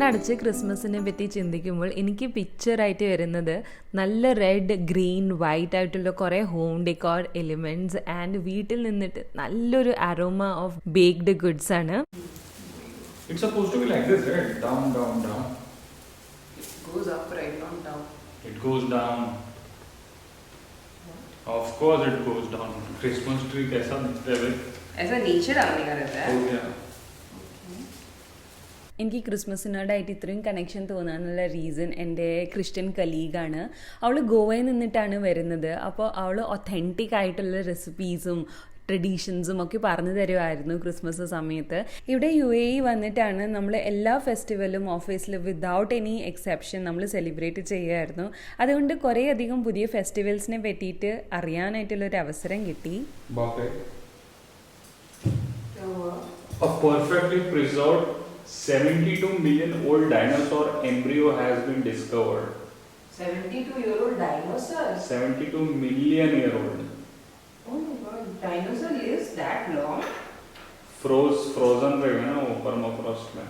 കണ്ണടച്ച് ക്രിസ്മസിനെ പറ്റി ചിന്തിക്കുമ്പോൾ എനിക്ക് പിക്ചറായിട്ട് വരുന്നത് നല്ല റെഡ് ഗ്രീൻ വൈറ്റ് ആയിട്ടുള്ള കുറേ ഹോം ഡെക്കോർ എലിമെന്റ്സ് ആൻഡ് വീട്ടിൽ നിന്നിട്ട് നല്ലൊരു അരോമ ഓഫ് ബേക്ക്ഡ് ഗുഡ്സ് ആണ്. It's supposed to be like this, right? Down, down, down. It goes up, right? Not down. It goes down. Of course it goes down. Christmas tree कैसा दिखता है? ऐसा नीचे डालने का रहता है. Oh yeah. എനിക്ക് ക്രിസ്മസിനോടായിട്ട് ഇത്രയും കണക്ഷൻ തോന്നാനുള്ള റീസൺ എൻ്റെ ക്രിസ്ത്യൻ കലീഗാണ്. അവൾ ഗോവയിൽ നിന്നിട്ടാണ് വരുന്നത്. അപ്പോൾ അവൾ ഒത്തൻറ്റിക് ആയിട്ടുള്ള റെസിപ്പീസും ട്രഡീഷൻസും ഒക്കെ പറഞ്ഞു തരുമായിരുന്നു ക്രിസ്മസ് സമയത്ത്. ഇവിടെ UAE വന്നിട്ടാണ് നമ്മൾ എല്ലാ ഫെസ്റ്റിവലും ഓഫീസിൽ വിതൗട്ട് എനി എക്സെപ്ഷൻ നമ്മൾ സെലിബ്രേറ്റ് ചെയ്യുമായിരുന്നു. അതുകൊണ്ട് കുറേ അധികം പുതിയ ഫെസ്റ്റിവൽസിനെ പറ്റിയിട്ട് അറിയാനായിട്ടുള്ളൊരു അവസരം കിട്ടി. A perfectly preserved 72 million old dinosaur embryo has been discovered. 72-year-old dinosaur. 72 million year old. Oh my god, dinosaur lives that long? Frozen रहेगा ना वो permafrost में.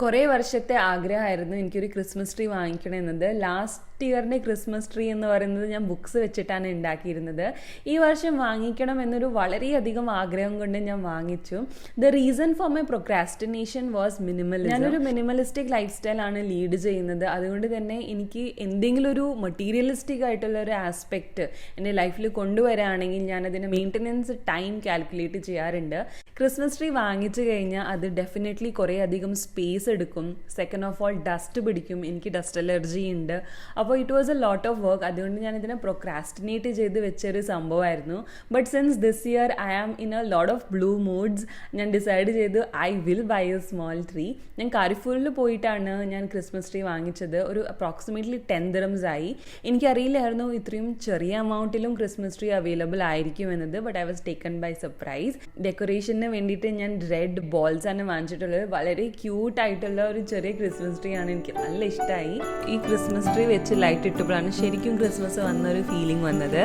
കുറേ വർഷത്തെ ആഗ്രഹമായിരുന്നു എനിക്കൊരു ക്രിസ്മസ് ട്രീ വാങ്ങിക്കണമെന്നത്. ലാസ്റ്റ് ഇയറിൻ്റെ ക്രിസ്മസ് ട്രീ എന്ന് പറയുന്നത് ഞാൻ ബുക്സ് വെച്ചിട്ടാണ് ഉണ്ടാക്കിയിരുന്നത്. ഈ വർഷം വാങ്ങിക്കണം എന്നൊരു വളരെയധികം ആഗ്രഹം കൊണ്ട് ഞാൻ വാങ്ങിച്ചു. The reason for my procrastination was minimalism. ഞാനൊരു മിനിമലിസ്റ്റിക് ലൈഫ് സ്റ്റൈലാണ് ലീഡ് ചെയ്യുന്നത്. അതുകൊണ്ട് തന്നെ എനിക്ക് എന്തെങ്കിലും ഒരു മെറ്റീരിയലിസ്റ്റിക് ആയിട്ടുള്ള ഒരു ആസ്പെക്റ്റ് എൻ്റെ ലൈഫിൽ കൊണ്ടുവരാണെങ്കിൽ ഞാനതിന് മെയിൻ്റനൻസ് ടൈം കാൽക്കുലേറ്റ് ചെയ്യാറുണ്ട്. ക്രിസ്മസ് ട്രീ വാങ്ങിച്ചു കഴിഞ്ഞാൽ അത് ഡെഫിനറ്റ്ലി കുറേ അധികം സ്പേസ് എടുക്കും. സെക്കൻഡ് ഓഫ് ഓൾ ഡസ്റ്റ് പിടിക്കും. എനിക്ക് ഡസ്റ്റ് അലർജി ഉണ്ട്. അപ്പോൾ it was a lot of work. അതുകൊണ്ട് ഞാൻ ഇതിനെ പ്രൊക്രാസ്റ്റിനേറ്റ് ചെയ്ത് വെച്ചൊരു സംഭവമായിരുന്നു. But since this year I am in a lot of blue moods, ഞാൻ ഡിസൈഡ് ചെയ്തു I will buy a small tree. ഞാൻ കാരിഫൂരിൽ പോയിട്ടാണ് ഞാൻ ക്രിസ്മസ് ട്രീ വാങ്ങിച്ചത്. ഒരു അപ്രോക്സിമേറ്റ്ലി 10 dirhams ആയി. എനിക്കറിയില്ലായിരുന്നു ഇത്രയും ചെറിയ എമൗണ്ടിലും ക്രിസ്മസ് ട്രീ അവൈലബിൾ ആയിരിക്കും എന്നത്. But I was taken by surprise. ഡെക്കറേഷന് വേണ്ടിയിട്ട് ഞാൻ റെഡ് ബോൾസ് ആണ് വാങ്ങിച്ചിട്ടുള്ളത്. വളരെ ക്യൂട്ട് ആയിട്ടുള്ള ഒരു ചെറിയ ക്രിസ്മസ് ട്രീ ആണ്. എനിക്ക് നല്ല ഇഷ്ടമായി. ഈ ക്രിസ്മസ് ട്രീ വെച്ച് ലൈറ്റ് ഇട്ടപ്പോഴാണ് ശരിക്കും ക്രിസ്മസ് വന്നൊരു ഫീലിംഗ് വന്നത്.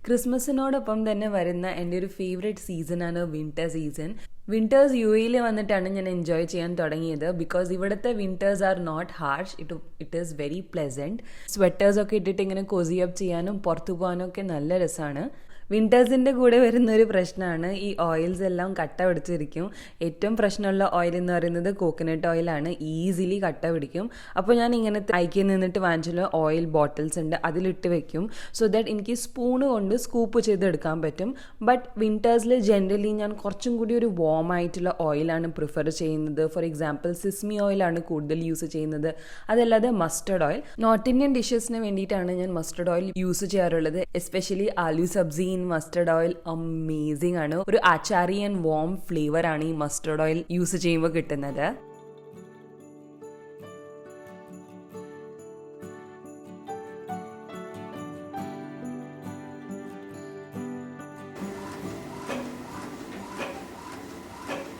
ക്രിസ്മസിനോടൊപ്പം തന്നെ വരുന്ന എൻ്റെ ഒരു ഫേവറേറ്റ് സീസണാണ് വിൻ്റർ സീസൺ. വിൻ്റേഴ്സ് UAE വന്നിട്ടാണ് ഞാൻ എൻജോയ് ചെയ്യാൻ തുടങ്ങിയത്. ബിക്കോസ് ഇവിടുത്തെ winters are not harsh. It is very pleasant. സ്വെറ്റേഴ്സൊക്കെ ഇട്ടിട്ട് ഇങ്ങനെ കോസി അപ്പ് ചെയ്യാനും പുറത്തു പോകാനും ഒക്കെ നല്ല രസമാണ്. വിൻ്റേഴ്സിൻ്റെ കൂടെ വരുന്നൊരു പ്രശ്നമാണ് ഈ ഓയിൽസ് എല്ലാം കട്ട പിടിച്ചിരിക്കും. ഏറ്റവും പ്രശ്നമുള്ള ഓയിൽ എന്ന് പറയുന്നത് കോക്കനട്ട് ഓയിലാണ്. ഈസിലി കട്ട പിടിക്കും. അപ്പോൾ ഞാൻ ഇങ്ങനത്തെ ഐക്കിൽ നിന്നിട്ട് വാങ്ങിച്ചുള്ള ഓയിൽ ബോട്ടിൽസ് ഉണ്ട്, അതിലിട്ട് വെക്കും. സോ ദാറ്റ് എനിക്ക് സ്പൂണ് കൊണ്ട് സ്കൂപ്പ് ചെയ്തെടുക്കാൻ പറ്റും. ബട്ട് വിൻ്റേഴ്സിൽ ജനറലി ഞാൻ കുറച്ചും കൂടി ഒരു വാം ആയിട്ടുള്ള ഓയിലാണ് പ്രിഫർ ചെയ്യുന്നത്. ഫോർ എക്സാമ്പിൾ സിസ്മി ഓയിലാണ് കൂടുതൽ യൂസ് ചെയ്യുന്നത്. അതല്ലാതെ മസ്റ്റർഡ് ഓയിൽ. നോർത്ത് ഇന്ത്യൻ ഡിഷസിന് വേണ്ടിയിട്ടാണ് ഞാൻ മസ്റ്റർഡ് ഓയിൽ യൂസ് ചെയ്യാറുള്ളത്. Especially aloo sabzi mustard oil amazing ആണ്. ഒരു അച്ചാറി ആൻഡ് വാം ഫ്ലേവർ ആണ് ഈ മസ്റ്റർഡ് ഓയിൽ യൂസ് ചെയ്യുമ്പോൾ കിട്ടുന്നത്.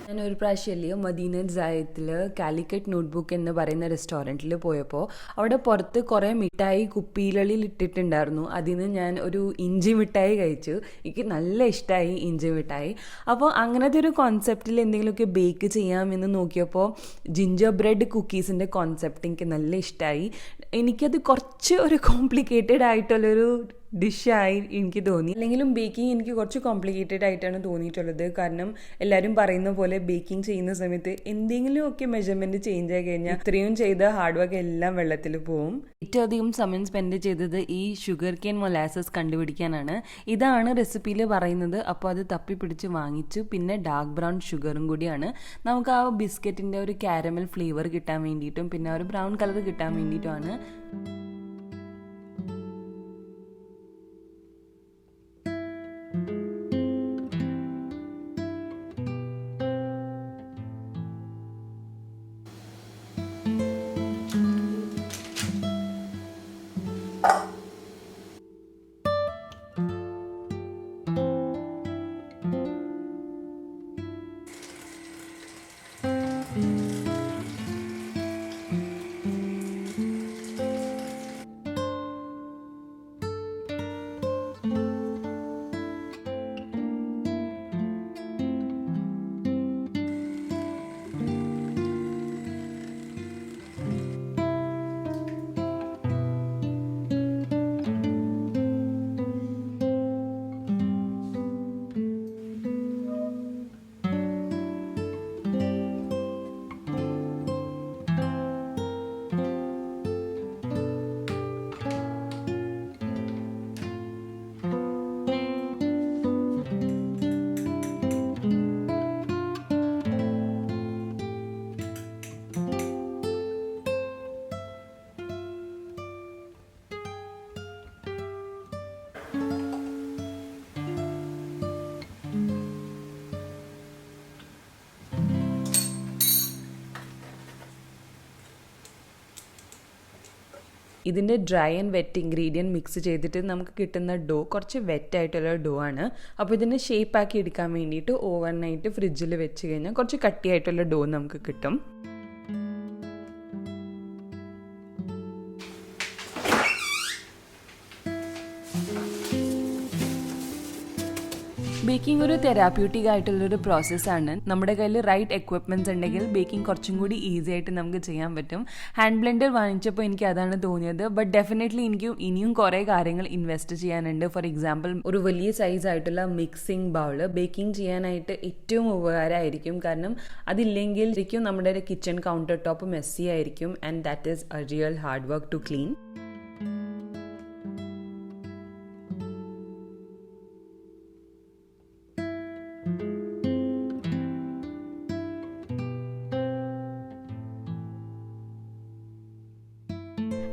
ഞാൻ ഒരു പ്രാവശ്യമല്ലേ മദീന ജായത്തിൽ കാലിക്കറ്റ് നോട്ട്ബുക്ക് എന്ന് പറയുന്ന റെസ്റ്റോറൻറ്റിൽ പോയപ്പോൾ അവിടെ പുറത്ത് കുറേ മിഠായി കുപ്പികളിൽ ഇട്ടിട്ടുണ്ടായിരുന്നു. അതിന് ഞാൻ ഒരു ഇഞ്ചി മിഠായി കഴിച്ചു. എനിക്ക് നല്ല ഇഷ്ടമായി ഇഞ്ചി മിഠായി. അപ്പോൾ അങ്ങനത്തെ ഒരു കോൺസെപ്റ്റിൽ എന്തെങ്കിലുമൊക്കെ ബേക്ക് ചെയ്യാമെന്ന് നോക്കിയപ്പോൾ ജിഞ്ചർ ബ്രെഡ് കുക്കീസിൻ്റെ കോൺസെപ്റ്റ് എനിക്ക് നല്ല ഇഷ്ടമായി. എനിക്കത് കുറച്ച് ഒരു കോംപ്ലിക്കേറ്റഡ് ആയിട്ടുള്ളൊരു ഡിഷായി എനിക്ക് തോന്നി. അല്ലെങ്കിലും ബേക്കിംഗ് എനിക്ക് കുറച്ച് കോംപ്ലിക്കേറ്റഡ് ആയിട്ടാണ് തോന്നിയിട്ടുള്ളത്. കാരണം എല്ലാവരും പറയുന്ന പോലെ ബേക്കിംഗ് ചെയ്യുന്ന സമയത്ത് എന്തെങ്കിലുമൊക്കെ മെഷർമെൻറ്റ് ചേഞ്ച് ആയി കഴിഞ്ഞാൽ ഇത്രയും ചെയ്ത ഹാർഡ് വർക്ക് എല്ലാം വെള്ളത്തിൽ പോവും. ഏറ്റവും അധികം സമയം സ്പെൻഡ് ചെയ്തത് ഈ ഷുഗർ കെയിൻ മൊലാസസ് കണ്ടുപിടിക്കാനാണ്. ഇതാണ് റെസിപ്പിയിൽ പറയുന്നത്. അപ്പോൾ അത് തപ്പിപ്പിടിച്ച് വാങ്ങിച്ചു. പിന്നെ ഡാർക്ക് ബ്രൗൺ ഷുഗറും കൂടിയാണ്. നമുക്ക് ആ ബിസ്ക്കറ്റിൻ്റെ ഒരു കാരമൽ ഫ്ലേവർ കിട്ടാൻ വേണ്ടിയിട്ടും പിന്നെ ഒരു ബ്രൗൺ കളർ കിട്ടാൻ വേണ്ടിയിട്ടുമാണ്. ഇതിൻ്റെ dry and wet ingredient mix ചെയ്തിട്ട് നമുക്ക് കിട്ടുന്ന ഡോ കുറച്ച് വെറ്റായിട്ടുള്ള ഡോ ആണ്. അപ്പോൾ ഇതിനെ ഷേപ്പാക്കി എടുക്കാൻ വേണ്ടിയിട്ട് ഓവർനൈറ്റ് ഫ്രിഡ്ജിൽ വെച്ച് കഴിഞ്ഞാൽ കുറച്ച് കട്ടിയായിട്ടുള്ള ഡോ നമുക്ക് കിട്ടും. ബേക്കിംഗ് ഒരു തെറാപ്യൂട്ടിക് ആയിട്ടുള്ളൊരു പ്രോസസ്സാണ്. നമ്മുടെ കയ്യിൽ റൈറ്റ് എക്വിപ്മെൻറ്റ്സ് ഉണ്ടെങ്കിൽ ബേക്കിംഗ് കുറച്ചും കൂടി ഈസി ആയിട്ട് നമുക്ക് ചെയ്യാൻ പറ്റും. ഹാൻഡ് ബ്ലെൻഡർ വാങ്ങിച്ചപ്പോൾ എനിക്ക് അതാണ് തോന്നിയത്. ബട്ട് ഡെഫിനറ്റ്ലി എനിക്ക് ഇനിയും കുറേ കാര്യങ്ങൾ ഇൻവെസ്റ്റ് ചെയ്യാനുണ്ട്. ഫോർ എക്സാമ്പിൾ ഒരു വലിയ സൈസ് ആയിട്ടുള്ള മിക്സിംഗ് ബൗള് ബേക്കിംഗ് ചെയ്യാനായിട്ട് ഏറ്റവും ഉപകാരമായിരിക്കും. കാരണം അതില്ലെങ്കിൽ ശരിക്കും നമ്മുടെ കിച്ചൺ കൗണ്ടർ ടോപ്പ് മെസ്സി ആയിരിക്കും. And that is a real hard work to clean.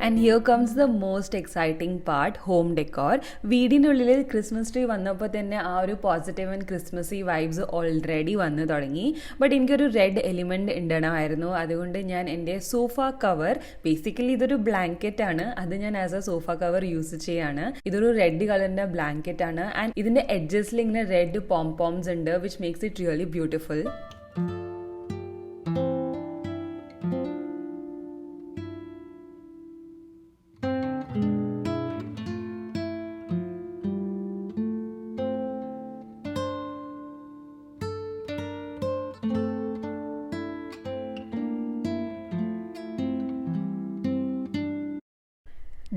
And here comes the most exciting part, home decor. വീടിനുള്ളിൽ ക്രിസ്മസ് ട്രീ വന്നപ്പോൾ തന്നെ ആ ഒരു positive and Christmassy vibes already വന്നു തുടങ്ങി. ബട്ട് എനിക്കൊരു റെഡ് എലിമെൻറ്റ് ഇടണമായിരുന്നു. അതുകൊണ്ട് ഞാൻ എൻ്റെ സോഫ കവർ, ബേസിക്കലി ഇതൊരു ബ്ലാങ്കറ്റ് ആണ്, അത് ഞാൻ as A sofa cover use ചെയ്യാണ്. ഇതൊരു റെഡ് കളറിൻ്റെ ബ്ലാങ്കറ്റ് ആണ്. ആൻഡ് ഇതിൻ്റെ എഡ്ജസിൽ ഇങ്ങനെ റെഡ് പോംപോംസ് ഉണ്ട്, which makes it really beautiful.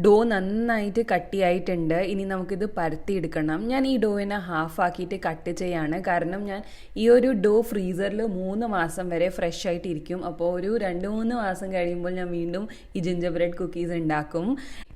Dough നന്നായിട്ട് കട്ടിയായിട്ടുണ്ട്. ഇനി നമുക്കിത് പരത്തിയെടുക്കണം. ഞാൻ ഈ ഡോയിനെ ഹാഫ് ആക്കിയിട്ട് കട്ട് ചെയ്യാണ്. കാരണം ഞാൻ ഈ ഒരു ഡോ ഫ്രീസറിൽ 3 മാസം വരെ ഫ്രഷ് ആയിട്ടിരിക്കും. അപ്പോൾ ഒരു 2-3 മാസം കഴിയുമ്പോൾ ഞാൻ വീണ്ടും ഈ ജിഞ്ചർ ബ്രെഡ് കുക്കീസ് ഉണ്ടാക്കും.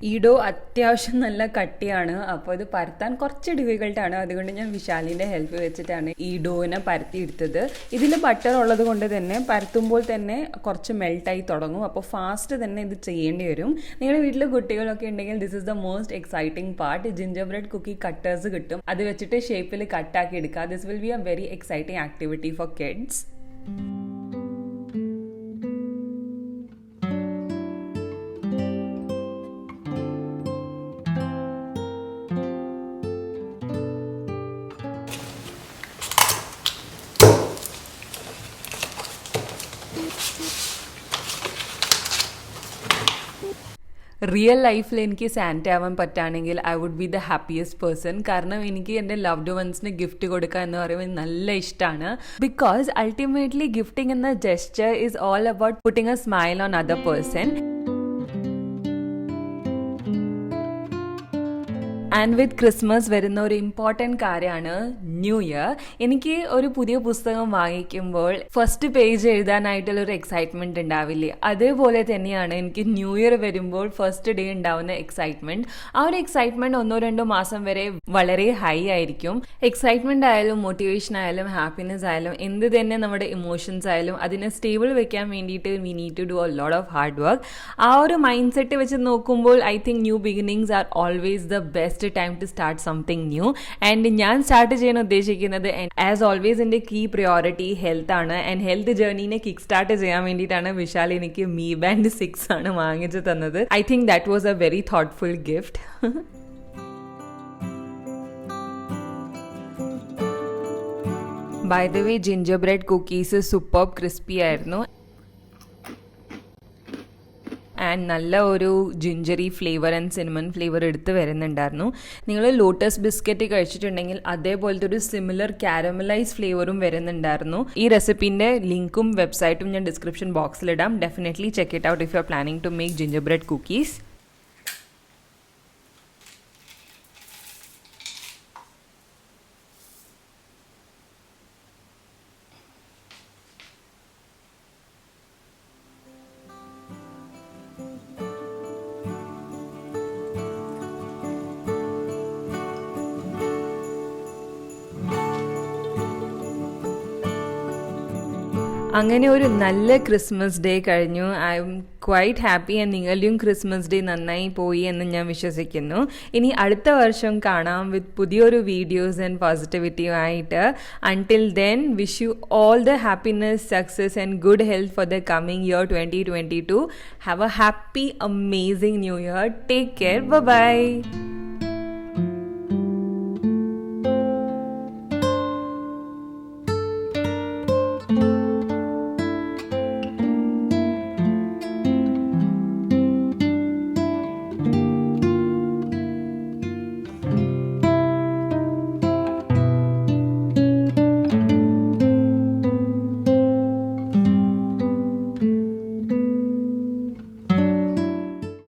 ഈ ഡോ അത്യാവശ്യം നല്ല കട്ടിയാണ്. അപ്പോൾ ഇത് പരത്താൻ കുറച്ച് ഡിഫിക്കൽട്ടാണ്. അതുകൊണ്ട് ഞാൻ വിശാലിൻ്റെ ഹെൽപ്പ് വെച്ചിട്ടാണ് ഈ ഡോയിനെ പരത്തിയെടുത്തത്. ഇതിൽ ബട്ടർ ഉള്ളത് കൊണ്ട് തന്നെ പരത്തുമ്പോൾ തന്നെ കുറച്ച് മെൽട്ടായി തുടങ്ങും. അപ്പോൾ ഫാസ്റ്റ് തന്നെ ഇത് ചെയ്യേണ്ടി വരും. നിങ്ങളുടെ വീട്ടിൽ കുട്ടികളൊക്കെ ഉണ്ടെങ്കിൽ this is the most exciting part. Gingerbread cookie cutters കിട്ടും. അത് വെച്ചിട്ട് ഷേപ്പിൽ കട്ടാക്കി എടുക്കുക. This will be a very exciting activity for kids. Real ലൈഫിൽ എനിക്ക് സാന്റ ആവാൻ പറ്റുകയാണെങ്കിൽ I would be the happiest person. കാരണം എനിക്ക് എൻ്റെ ലവ്ഡ് വൺസിന് ഗിഫ്റ്റ് കൊടുക്കുക എന്ന് പറയുന്നത് നല്ല ഇഷ്ടമാണ്. ബിക്കോസ് അൾട്ടിമേറ്റ്ലി ഗിഫ്റ്റിംഗ് എന്ന gesture is all about putting a smile on other person. And with Christmas വരുന്ന ഒരു ഇമ്പോർട്ടൻറ്റ് കാര്യമാണ് ന്യൂ ഇയർ. എനിക്ക് ഒരു പുതിയ പുസ്തകം വാങ്ങിക്കുമ്പോൾ ഫസ്റ്റ് പേജ് എഴുതാനായിട്ടുള്ള ഒരു എക്സൈറ്റ്മെൻറ്റ് ഉണ്ടാവില്ലേ, അതേപോലെ തന്നെയാണ് എനിക്ക് ന്യൂ ഇയർ വരുമ്പോൾ ഫസ്റ്റ് ഡേ ഉണ്ടാവുന്ന എക്സൈറ്റ്മെൻറ്റ്. ആ ഒരു എക്സൈറ്റ്മെൻറ്റ് 1-2 മാസം വരെ വളരെ ഹൈ ആയിരിക്കും. എക്സൈറ്റ്മെൻറ്റ് ആയാലും മോട്ടിവേഷൻ ആയാലും ഹാപ്പിനെസ് ആയാലും എന്ത് തന്നെ നമ്മുടെ ഇമോഷൻസ് ആയാലും അതിനെ സ്റ്റേബിൾ വെക്കാൻ വേണ്ടിയിട്ട് we need to do a lot of hard work. ആ ഒരു മൈൻഡ് സെറ്റ് വെച്ച് നോക്കുമ്പോൾ I think new beginnings are always the best time to start something new. And ഞാൻ സ്റ്റാർട്ട് ചെയ്യാൻ ഉദ്ദേശിക്കുന്നത് ആസ് ഓൾവേസ് എൻ്റെ കീ പ്രയോറിറ്റി ഹെൽത്ത് ആണ്. And health ജേർണീനെ കിക്ക് സ്റ്റാർട്ട് ചെയ്യാൻ വേണ്ടിയിട്ടാണ് വിശാൽ എനിക്ക് Mi Band 6 ആണ് വാങ്ങിച്ചു തന്നത്. I think that was a very thoughtful gift. By the way gingerbread cookies superb crispy ആയിരുന്നു. ആൻഡ് നല്ല ഒരു gingery flavour and cinnamon flavour എടുത്ത് വരുന്നുണ്ടായിരുന്നു. നിങ്ങൾ ലോട്ടസ് ബിസ്ക്കറ്റ് കഴിച്ചിട്ടുണ്ടെങ്കിൽ അതേപോലത്തെ ഒരു സിമിലർ കാരമലൈസ് ഫ്ലേവറും വരുന്നുണ്ടായിരുന്നു. ഈ റെസിപ്പീൻ്റെ ലിങ്കും വെബ്സൈറ്റും ഞാൻ ഡിസ്ക്രിപ്ഷൻ ബോക്സിലിടാം. Definitely check it out if you are planning to make gingerbread cookies. അങ്ങനെ ഒരു നല്ല ക്രിസ്മസ് ഡേ കഴിഞ്ഞു. I am quite happy. നിങ്ങളുടെയും ക്രിസ്മസ് ഡേ നന്നായി പോയി എന്ന് ഞാൻ വിശ്വസിക്കുന്നു. ഇനി അടുത്ത വർഷം കാണാം വിത്ത് പുതിയൊരു വീഡിയോസ് ആൻഡ് പോസിറ്റിവിറ്റിയും ആയിട്ട്. Until then wish you all the happiness, success and good health for the coming year 2022. Have a happy amazing new year. Take care. By.